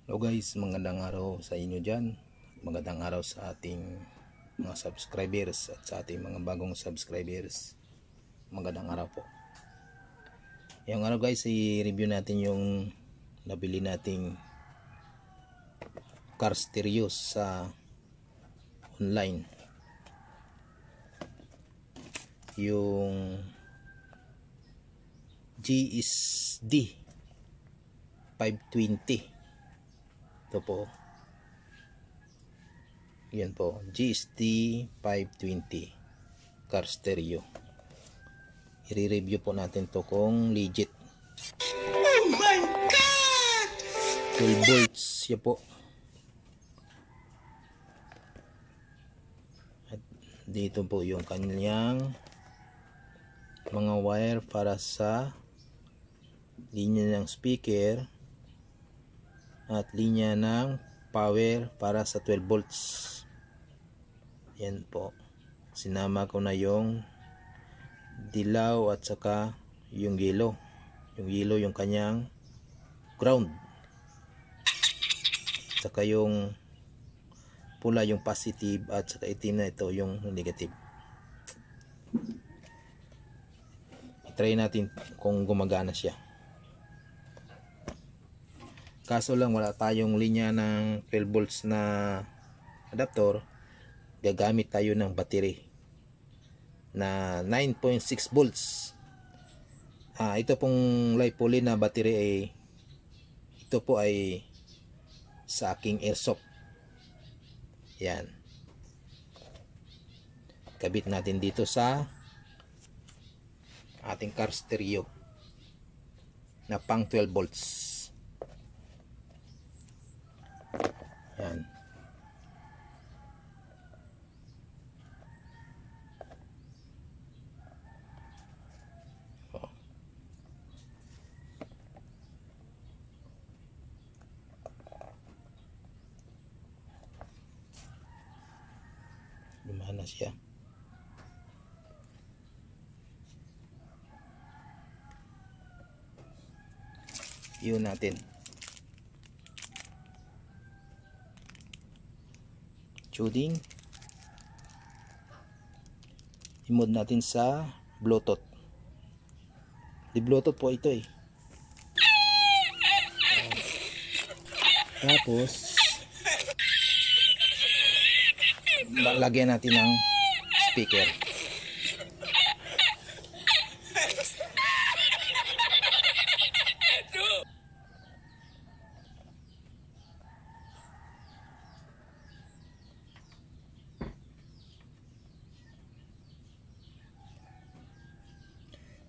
Hello guys, magandang araw sa inyo dyan. Magandang araw sa ating mga subscribers at sa ating mga bagong subscribers. Magandang araw po. Yung araw guys, i-review natin yung nabili nating car stereo sa online. Yung GSD 520. Ito po. Yan po, GSD 520 car stereo. I-review po natin to kung legit. Oh my God! 12 volts yan po. At dito po yung kanyang mga wire para sa linya ng speaker at linya ng power para sa 12 volts. Yan po. Sinama ko na yung dilaw at saka yung yellow. Yung yellow yung kanyang ground. Saka yung pula yung positive at saka itim na ito yung negative. I-try natin kung gumagana siya. Kaso lang wala tayong linya ng 12 volts na adapter. Gagamit tayo ng battery na 9.6 volts. Ito pong LiPo na battery ay ito po ay sa aking airsoft. Yan. Kabit natin dito sa ating car stereo na pang 12 volts. Yan. Lumana siya. Yun natin. Tuning. I-mode natin sa Bluetooth. Di Bluetooth po ito eh. Tapos lagyan natin ng speaker.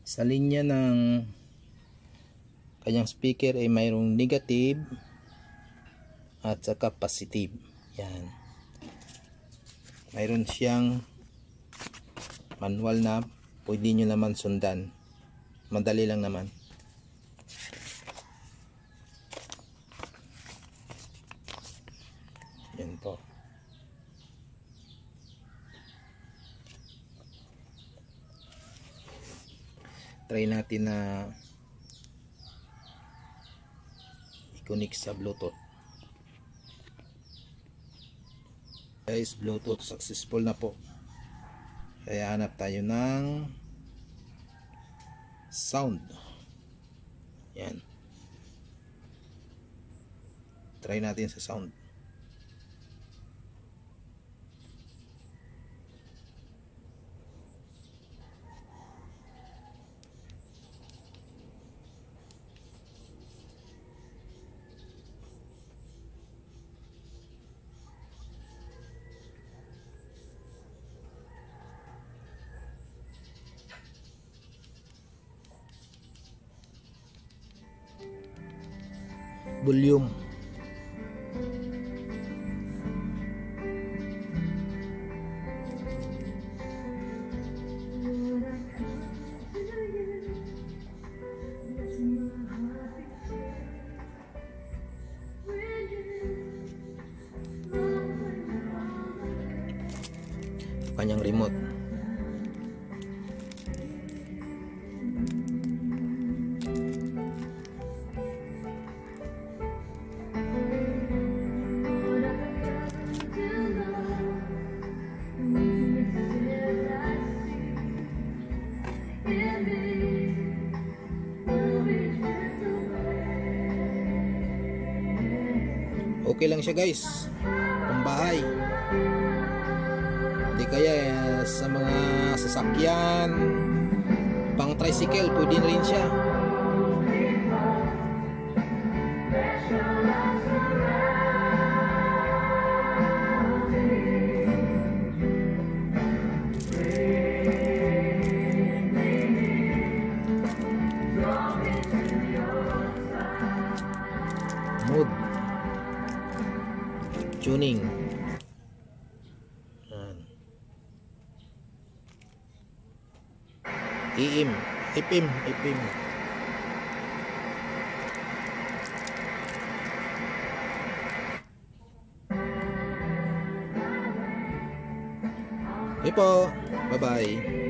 Sa linya ng kanyang speaker ay mayroong negative at saka positive. Yan. Mayroon siyang manual na pwede nyo naman sundan. Madali lang naman. Yan po. Try natin na i-connect sa Bluetooth. Guys, Bluetooth successful na po. Kaya hanap tayo ng sound. Yan. Try natin sa sound. Volume. Kanyang remote. Okay lang siya guys, pambahay. Di kaya sa mga sasakyan, pang tricycle, pwede na rin siya. Mood tuning. AM, FM. Okay po, bye bye.